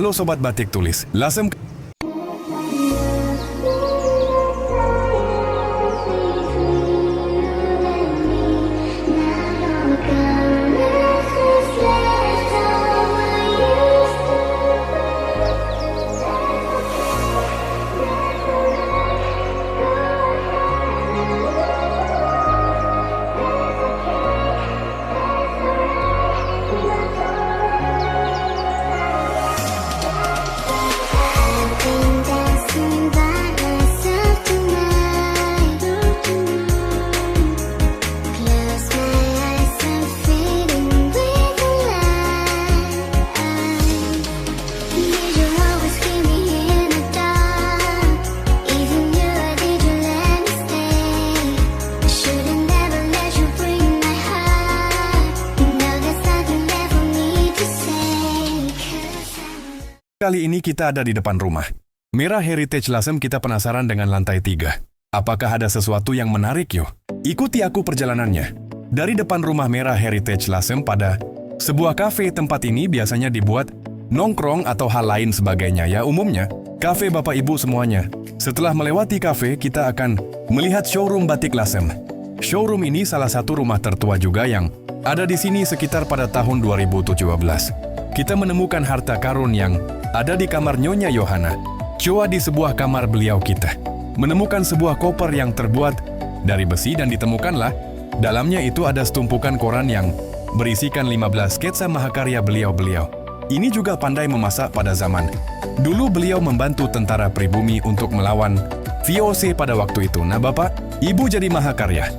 Halo Sobat Batik Tulis, Lasem. Kali ini kita ada di depan rumah Merah Heritage Lasem. Kita penasaran dengan lantai 3. Apakah ada sesuatu yang menarik yuk? Ikuti aku perjalanannya. Dari depan rumah Merah Heritage Lasem pada sebuah kafe. Tempat ini biasanya dibuat nongkrong atau hal lain sebagainya ya, umumnya kafe Bapak Ibu semuanya. Setelah melewati kafe, kita akan melihat showroom batik Lasem. Showroom ini salah satu rumah tertua juga yang ada di sini sekitar pada tahun 2017. Kita menemukan harta karun yang ada di kamar Nyonya Yohana. Coba di sebuah kamar beliau kita menemukan sebuah koper yang terbuat dari besi dan ditemukanlah dalamnya itu ada setumpukan koran yang berisikan 15 sketsa mahakarya beliau-beliau. Ini juga pandai memasak pada zaman dulu. Beliau membantu tentara pribumi untuk melawan VOC pada waktu itu. Nah Bapak, Ibu jadi mahakarya.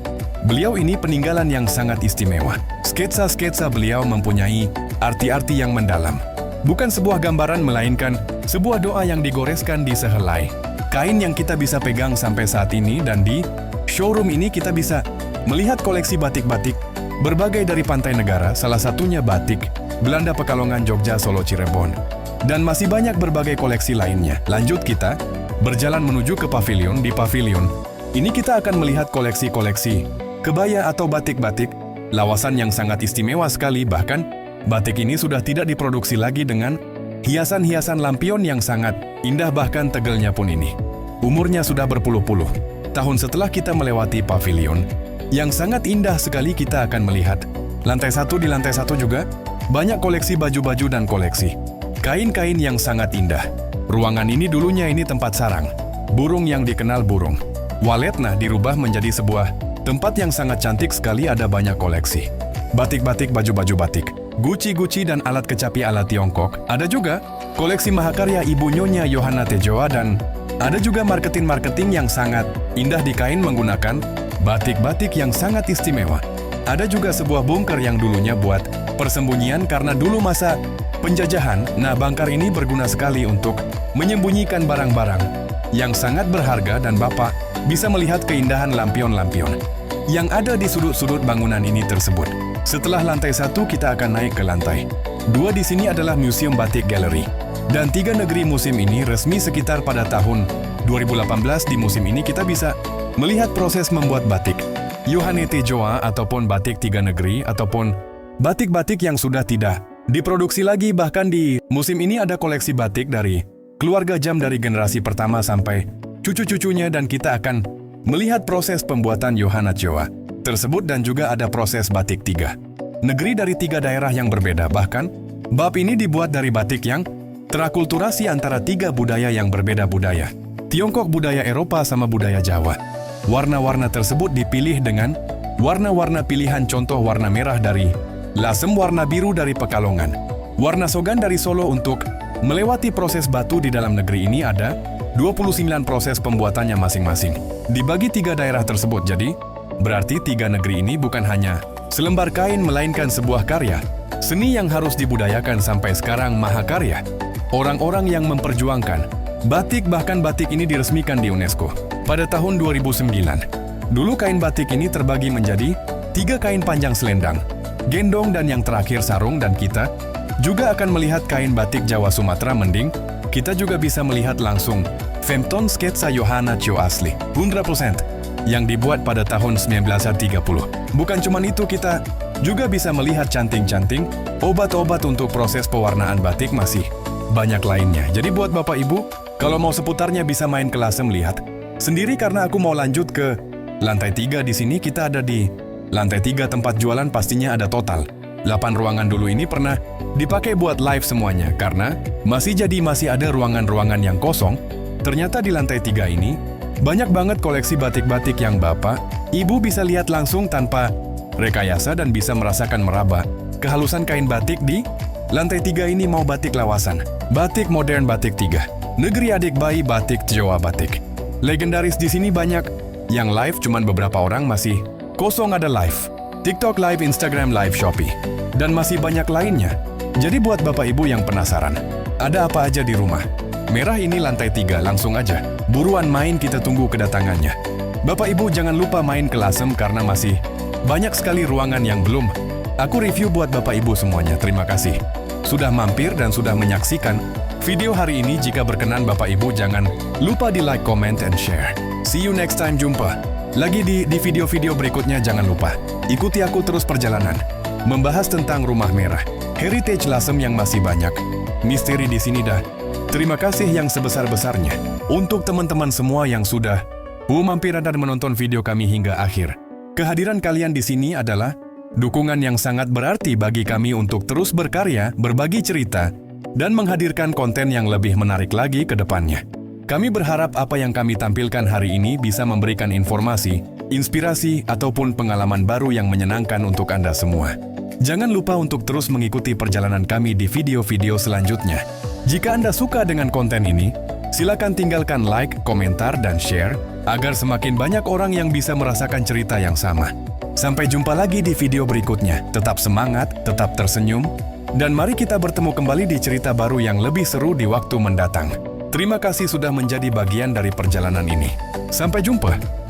Beliau ini peninggalan yang sangat istimewa. Sketsa-sketsa beliau mempunyai arti-arti yang mendalam. Bukan sebuah gambaran melainkan sebuah doa yang digoreskan di sehelai kain yang kita bisa pegang sampai saat ini. Dan di showroom ini kita bisa melihat koleksi batik-batik berbagai dari pantai negara, salah satunya batik Belanda, Pekalongan, Jogja, Solo, Cirebon. Dan masih banyak berbagai koleksi lainnya. Lanjut kita berjalan menuju ke pavilion. Di pavilion ini kita akan melihat koleksi-koleksi kebaya atau batik-batik lawasan yang sangat istimewa sekali. Bahkan batik ini sudah tidak diproduksi lagi dengan hiasan-hiasan lampion yang sangat indah, bahkan tegelnya pun ini umurnya sudah berpuluh-puluh tahun. Setelah kita melewati pavilion yang sangat indah sekali, kita akan melihat lantai 1. Di lantai 1 juga banyak koleksi baju-baju dan koleksi kain-kain yang sangat indah. Ruangan ini dulunya ini tempat sarang burung yang dikenal burung walet. Nah, dirubah menjadi sebuah tempat yang sangat cantik sekali. Ada banyak koleksi batik-batik, baju-baju batik, guci-guci dan alat kecapi ala Tiongkok. Ada juga koleksi mahakarya Ibu Nyonya Yohana Tejoa dan ada juga marketing-marketing yang sangat indah di kain menggunakan batik-batik yang sangat istimewa. Ada juga sebuah bunker yang dulunya buat persembunyian karena dulu masa penjajahan. Nah, bunker ini berguna sekali untuk menyembunyikan barang-barang yang sangat berharga dan Bapak bisa melihat keindahan lampion-lampion yang ada di sudut-sudut bangunan ini tersebut. Setelah lantai 1, kita akan naik ke lantai 2. Di sini adalah Museum Batik Gallery. Dan 3 negeri musim ini resmi sekitar pada tahun 2018. Di musim ini kita bisa melihat proses membuat batik Yohana Tejoa ataupun batik 3 negeri ataupun batik-batik yang sudah tidak diproduksi lagi. Bahkan di musim ini ada koleksi batik dari keluarga Jam dari generasi pertama sampai cucu-cucunya, dan kita akan melihat proses pembuatan Yohana Tejoa tersebut. Dan juga ada proses batik 3 negeri dari 3 daerah yang berbeda. Bahkan bab ini dibuat dari batik yang terakulturasi antara 3 budaya yang berbeda, budaya Tiongkok, budaya Eropa, sama budaya Jawa. Warna-warna tersebut dipilih dengan warna-warna pilihan, contoh warna merah dari Lasem, warna biru dari Pekalongan, warna sogan dari Solo. Untuk melewati proses batu di dalam negeri ini ada 29 proses pembuatannya masing-masing dibagi 3 daerah tersebut. Jadi berarti 3 negeri ini bukan hanya selembar kain melainkan sebuah karya seni yang harus dibudayakan sampai sekarang, mahakarya. Orang-orang yang memperjuangkan batik, bahkan batik ini diresmikan di UNESCO pada tahun 2009. Dulu kain batik ini terbagi menjadi 3 kain panjang selendang, gendong, dan yang terakhir sarung. Dan kita juga akan melihat kain batik Jawa Sumatera mending. Kita juga bisa melihat langsung femton sketsa Yohana Tejoa asli 100% yang dibuat pada tahun 1930. Bukan cuma itu, kita juga bisa melihat canting-canting obat-obat untuk proses pewarnaan batik masih banyak lainnya. Jadi buat Bapak Ibu, kalau mau seputarnya bisa main ke Lasem lihat sendiri karena aku mau lanjut ke lantai 3 di sini. Kita ada di lantai 3 tempat jualan, pastinya ada total 8 ruangan dulu ini pernah dipakai buat live semuanya karena masih ada ruangan-ruangan yang kosong. Ternyata di lantai 3 ini banyak banget koleksi batik-batik yang Bapak, Ibu bisa lihat langsung tanpa rekayasa dan bisa merasakan meraba kehalusan kain batik di lantai 3 ini. Mau batik lawasan, batik modern, batik 3, negeri adik bayi, batik Jawa batik. Legendaris di sini banyak yang live, cuman beberapa orang masih kosong. Ada live TikTok live, Instagram live, Shopee, dan masih banyak lainnya. Jadi buat Bapak Ibu yang penasaran, ada apa aja di rumah Merah ini lantai 3, langsung aja. Buruan main, kita tunggu kedatangannya. Bapak Ibu jangan lupa main ke Lasem karena masih banyak sekali ruangan yang belum aku review buat Bapak Ibu semuanya. Terima kasih sudah mampir dan sudah menyaksikan video hari ini. Jika berkenan Bapak Ibu jangan lupa di like, comment, and share. See you next time, jumpa lagi di video-video berikutnya. Jangan lupa ikuti aku terus perjalanan membahas tentang Rumah Merah Heritage Lasem yang masih banyak misteri di sini dah. Terima kasih yang sebesar-besarnya untuk teman-teman semua yang sudah mampir dan menonton video kami hingga akhir. Kehadiran kalian di sini adalah dukungan yang sangat berarti bagi kami untuk terus berkarya, berbagi cerita, dan menghadirkan konten yang lebih menarik lagi ke depannya. Kami berharap apa yang kami tampilkan hari ini bisa memberikan informasi, inspirasi, ataupun pengalaman baru yang menyenangkan untuk Anda semua. Jangan lupa untuk terus mengikuti perjalanan kami di video-video selanjutnya. Jika Anda suka dengan konten ini, silakan tinggalkan like, komentar, dan share agar semakin banyak orang yang bisa merasakan cerita yang sama. Sampai jumpa lagi di video berikutnya. Tetap semangat, tetap tersenyum, dan mari kita bertemu kembali di cerita baru yang lebih seru di waktu mendatang. Terima kasih sudah menjadi bagian dari perjalanan ini. Sampai jumpa.